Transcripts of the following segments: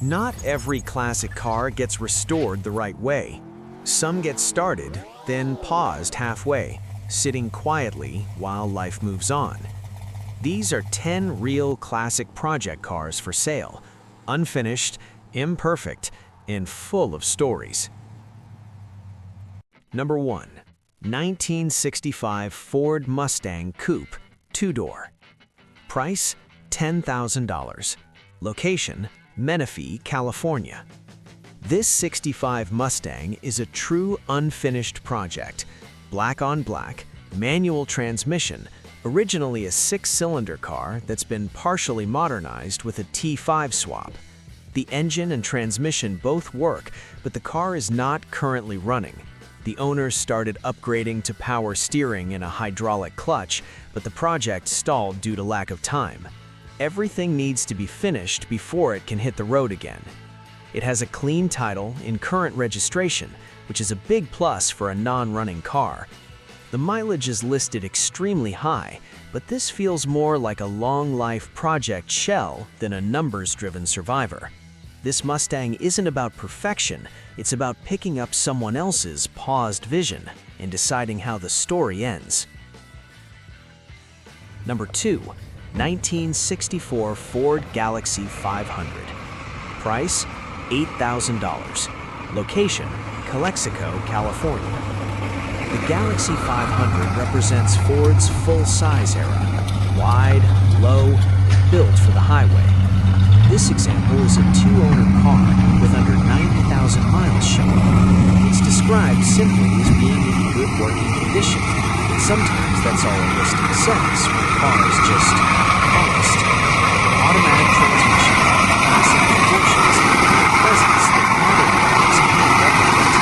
Not every classic car gets restored the right way. Some get started, then paused halfway, sitting quietly while life moves on. These are 10 real classic project cars for sale, unfinished, imperfect, and full of stories. Number 1. 1965 Ford Mustang Coupe, 2-door. Price, $10,000. Location, Menifee, California. This 65 Mustang is a true unfinished project. Black on black, manual transmission, originally a 6-cylinder car that's been partially modernized with a T5 swap. The engine and transmission both work, but the car is not currently running. The owners started upgrading to power steering and a hydraulic clutch, but the project stalled due to lack of time. Everything needs to be finished before it can hit the road again. It has a clean title in current registration, which is a big plus for a non-running car. The mileage is listed extremely high, but this feels more like a long-life project shell than a numbers-driven survivor. This Mustang isn't about perfection, it's about picking up someone else's paused vision and deciding how the story ends. Number 2. 1964 Ford Galaxy 500. Price, $8,000. Location, Calexico, California. The Galaxy 500 represents Ford's full-size era, wide, low, built for the highway. This example is a 2-owner car with under 90,000 miles shown. It's described simply as being in good working condition, and sometimes that's all a listing says when a car is just polished. Automatic transmission, classic proportions, and a presence that modern cars can't replicate.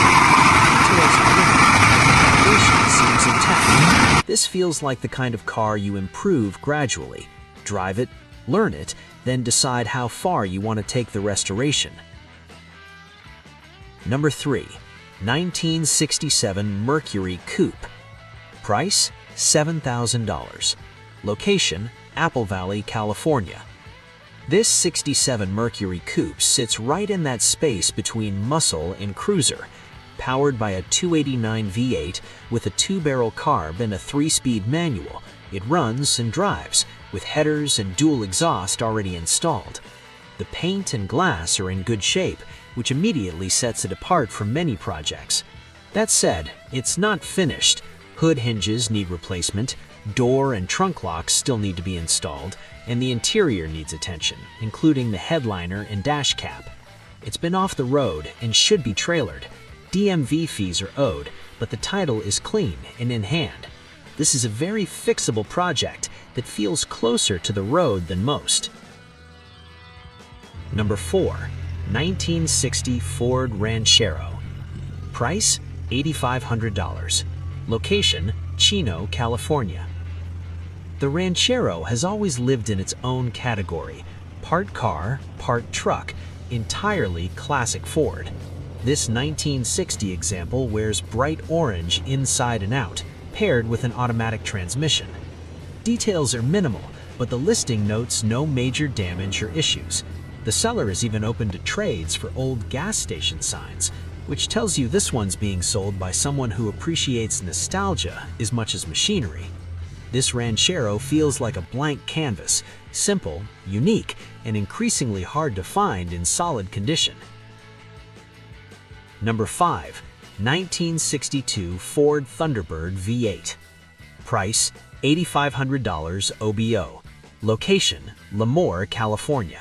Details are limited, and the foundation seems intact. This feels like the kind of car you improve gradually. Drive it, learn it, then decide how far you want to take the restoration. Number 3. 1967 Mercury Coupe. Price, $7,000. Location, Apple Valley, California. This 67 Mercury Coupe sits right in that space between muscle and cruiser, powered by a 289 V8 with a 2-barrel carb and a 3-speed manual. It runs and drives, with headers and dual exhaust already installed. The paint and glass are in good shape, which immediately sets it apart from many projects. That said, it's not finished. Hood hinges need replacement, door and trunk locks still need to be installed, and the interior needs attention, including the headliner and dash cap. It's been off the road and should be trailered. DMV fees are owed, but the title is clean and in hand. This is a very fixable project that feels closer to the road than most. Number 4. 1960 Ford Ranchero. Price, $8,500. Location, Chino, California. The Ranchero has always lived in its own category, part car, part truck, entirely classic Ford. This 1960 example wears bright orange inside and out, paired with an automatic transmission. Details are minimal, but the listing notes no major damage or issues. The seller is even open to trades for old gas station signs, which tells you this one's being sold by someone who appreciates nostalgia as much as machinery. This Ranchero feels like a blank canvas, simple, unique, and increasingly hard to find in solid condition. Number 5. 1962 Ford Thunderbird V8. Price, $8,500 OBO. Location, Lemoore, California.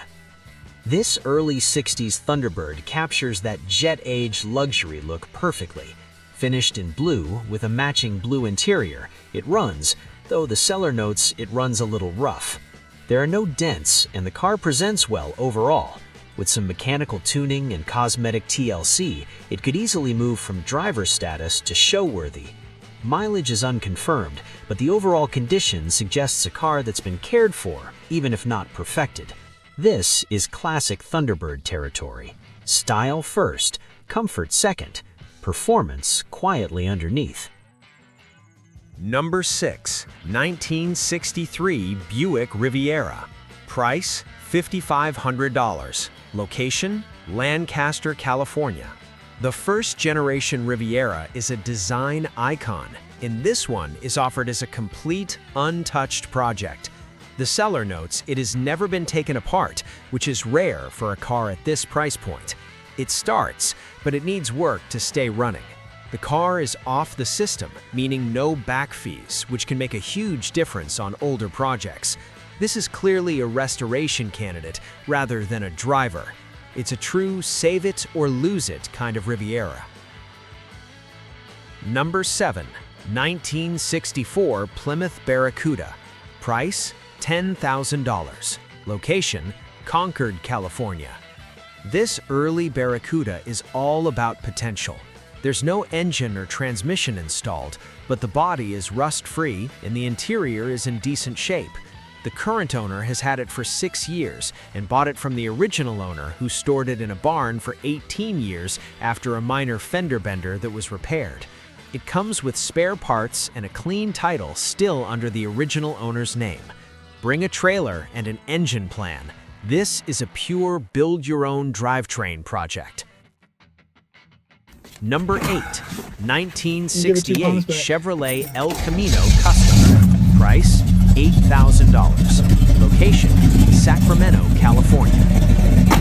This early 60s Thunderbird captures that jet-age luxury look perfectly. Finished in blue with a matching blue interior, it runs, though the seller notes it runs a little rough. There are no dents, and the car presents well overall. With some mechanical tuning and cosmetic TLC, it could easily move from driver status to show-worthy. Mileage is unconfirmed, but the overall condition suggests a car that's been cared for, even if not perfected. This is classic Thunderbird territory. Style first, comfort second, performance quietly underneath. Number 6. 1963 Buick Riviera. Price, $5,500. Location, Lancaster, California. The first-generation Riviera is a design icon, and this one is offered as a complete, untouched project. The seller notes it has never been taken apart, which is rare for a car at this price point. It starts, but it needs work to stay running. The car is off the system, meaning no back fees, which can make a huge difference on older projects. This is clearly a restoration candidate rather than a driver. It's a true save it or lose it kind of Riviera. Number 7. 1964 Plymouth Barracuda. Price, $10,000. Location, Concord, California. This early Barracuda is all about potential. There's no engine or transmission installed, but the body is rust-free and the interior is in decent shape. The current owner has had it for 6 years and bought it from the original owner, who stored it in a barn for 18 years after a minor fender bender that was repaired. It comes with spare parts and a clean title still under the original owner's name. Bring a trailer and an engine plan. This is a pure build-your-own drivetrain project. Number 8. 1968 Chevrolet El Camino Custom. Price, $8,000. Location, Sacramento, California.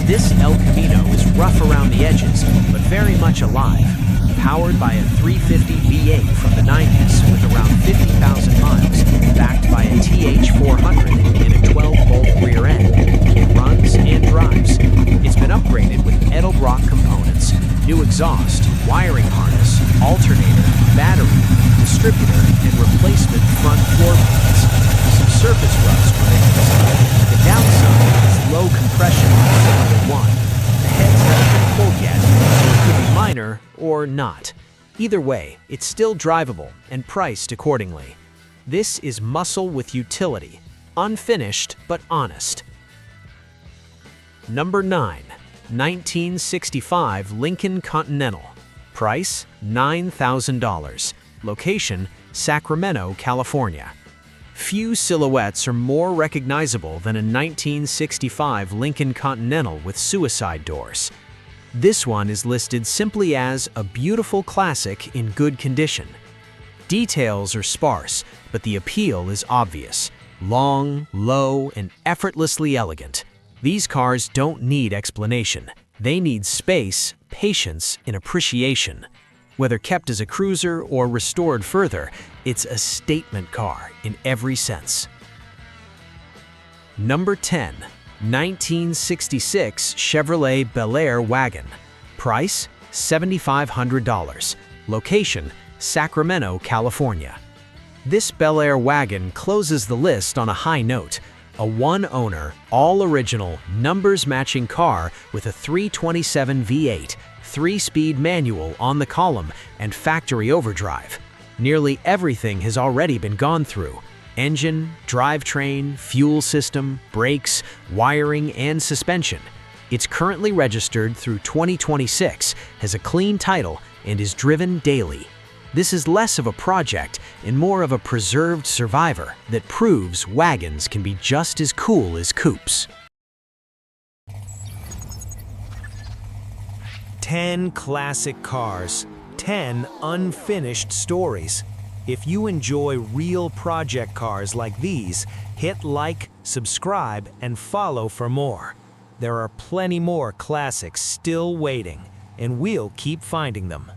This El Camino is rough around the edges, but very much alive. Powered by a 350 V8 from the 90s with around 50,000 miles, backed by a TH400 and a 12-bolt rear end. It runs and drives. It's been upgraded with Edelbrock components, new exhaust, wiring harness, alternator, battery, distributor, and replacement front floor pans. Some surface rust remains. The downside is low compression on cylinder 1. The heads haven't been pulled yet, so it could be minor or not. Either way, it's still drivable and priced accordingly. This is muscle with utility, unfinished but honest. Number 9. 1965 Lincoln Continental. Price, $9,000. Location, Sacramento, California. Few silhouettes are more recognizable than a 1965 Lincoln Continental with suicide doors. This one is listed simply as a beautiful classic in good condition. Details are sparse, but the appeal is obvious. Long, low, and effortlessly elegant. These cars don't need explanation. They need space, patience, and appreciation. Whether kept as a cruiser or restored further, it's a statement car in every sense. Number 10. 1966 Chevrolet Bel Air Wagon. Price, $7,500. Location, Sacramento, California. This Bel Air wagon closes the list on a high note. A one-owner, all-original, numbers-matching car with a 327 V8, 3-speed manual on the column, and factory overdrive. Nearly everything has already been gone through. Engine, drivetrain, fuel system, brakes, wiring, and suspension. It's currently registered through 2026, has a clean title, and is driven daily. This is less of a project and more of a preserved survivor that proves wagons can be just as cool as coupes. 10 classic cars, 10 unfinished stories. If you enjoy real project cars like these, hit like, subscribe, and follow for more. There are plenty more classics still waiting, and we'll keep finding them.